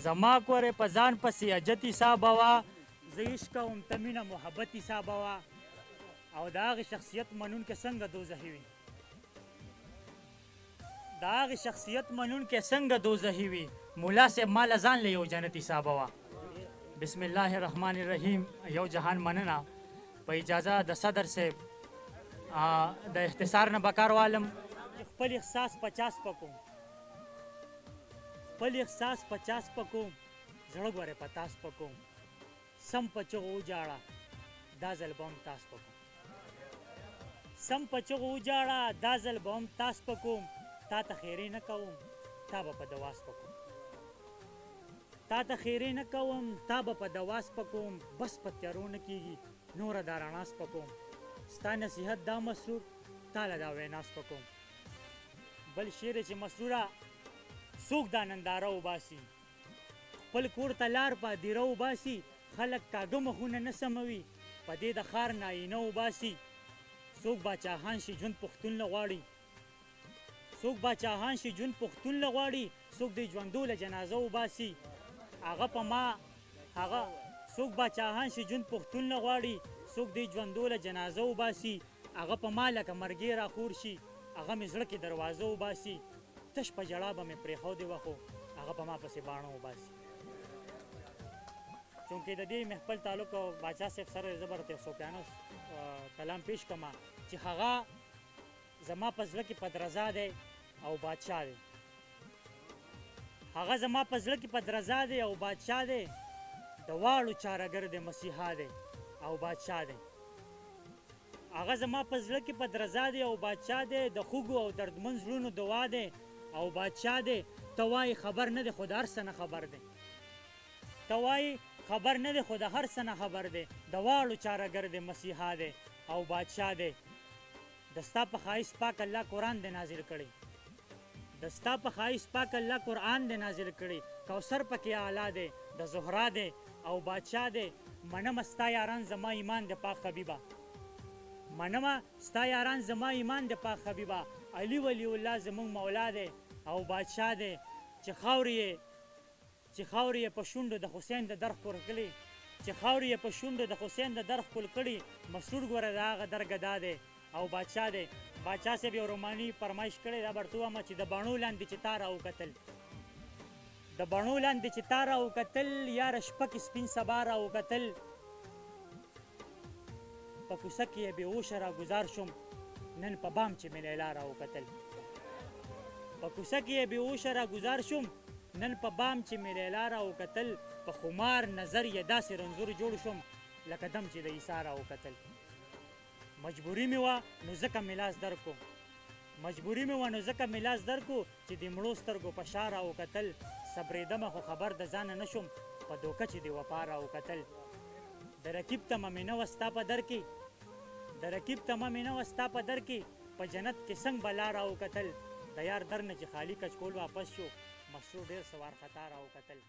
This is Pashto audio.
زما کورې په ځان پسې حجت حسابه وه، زه عشق کوم ته مینه محبت حسابه وه. او د هغې شخصیت منونکې څنګه دوزخي وي، د هغې شخصیت منونکې څنګه دوزخي وي. ملا صاحب ما له ځان له یو جنت حسابه وه. بسم الله الرحمن الرحیم. یو جهان مننه. په اجازه د صدر صاحب د اختصار نه بکار والم. خپل احساس 50 پکوم، خپل احساس 50 پکوم، زړه ګورې په تاس پکوم. سم په چغو وجاړه دا ځل به هم تاس پکوم، سم په چغو وجاړه دا ځل به هم تاس پکوم. تا ته خیرې نه کوم تا به په دواس پکوم، تا ته خیرې نه کوم تا به په دواس پکوم. بس په تیارو نه کېږي نوره دا رڼا سپکوم. ستا نصیحت دا مسرور تا له دا وینا سپکوم. بل شعر چې مسروره څوک دا ننداره وباسي، خپل کور ته لار په دیره وباسي. خلک کاږه مخونه نه سموي په دې د ښار ناینه وباسي. څوک باچاهان شي ژوند پښتون نه غواړي، څوک باچاهان شي ژوند پښتون نه غواړي. څوک د ژوندو له جنازه وباسي هغه په ما، هغه څوک باچاهان شي ژوند پښتون نه غواړي. څوک د ژوندو له جنازه وباسي هغه په ما لکه مرګی راخور شي. هغه مې زړه کې دروازه وباسي، تش په ژړا به مې پرېښودې وه خو هغه په ما پسې باڼه وباسي. چونکې د دې محفل تعلق او باچا صاحب سره زه به راته یو صوفیانه کلام پیش کړم چې هغه زما په زړه کې پدرضا دی او بادشاه دی. هغه زما په زړه کې پدرضا دی او بادشاه دی. د واړو چارهګر دی مسیحا دی او بادشاه دی. هغه زما په زړه کې پدرضا دی او بادشاه دی. د خوږو او دردمن زړونو دوا دی او بادشاه دی. ته وایې خبر نه دی خو د هر څه نه خبر دی، ته وایې خبر نه دی خو د هر څه نه خبر دی. د واړو چارهګر دی مسیحا دی او بادشاه دی. د ستا په ښایست پاک الله قرآن دی نازل کړی، د ستا په ښایست پاک الله قرآن دی نازل کړی. کوثر پکې اعلی دی د زهرا دی او بادشاه دی. منمه ستا یاران زما ایمان دی پاک حبیبه، منمه ستا یاران زما ایمان دی پاک حبیبه. علي ولی الله زمونږ مولا دی او بادشاه دی. چې خاورې یې په شونډو د حسین د در ښکل کړي، چې خاورې یې په شونډو د حسین د در ښکل کړي. مسرور ګوره د هغه درګدا دی او بادشاه دی. بادشاه صاحب یو روماني فرمایش کړی دا به درته ووایم چې د بڼو لاندې چې تا راوکتل، د بڼو لاندې چې تا راوکتل یاره شپه کې سپین سبا راوکتل. په کوڅه کې یې بې هوشه راګزار شوم نن په بام چې مې لیلا راوکتل، په کوڅه کې یې بې هوشه راګزار شوم نن په بام چې مې لیلا راوکتل. په خمار نظر یې داسې رنځور جوړ شوم لکه دم چې د عیسی راوکتل. مجبوري مې وه نو ځکه مې لاس درکو، مجبوري مې وه نو ځکه مې لاس درکو چې د مړو سترګو په شا راوکتل. صبرېدمه خو خبر د ځانه نه شوم په دوکه چې د وفا راوکتل. د رقیب تمه مې نه وه ستا په در کې، د رقیب تمه مې نه وه ستا په در کې. په جنت کې څنګ به لار راوکتل. د یار در نه چې خالي کچکول واپس شو مسرور ډېر څه وارخطا راوکتل.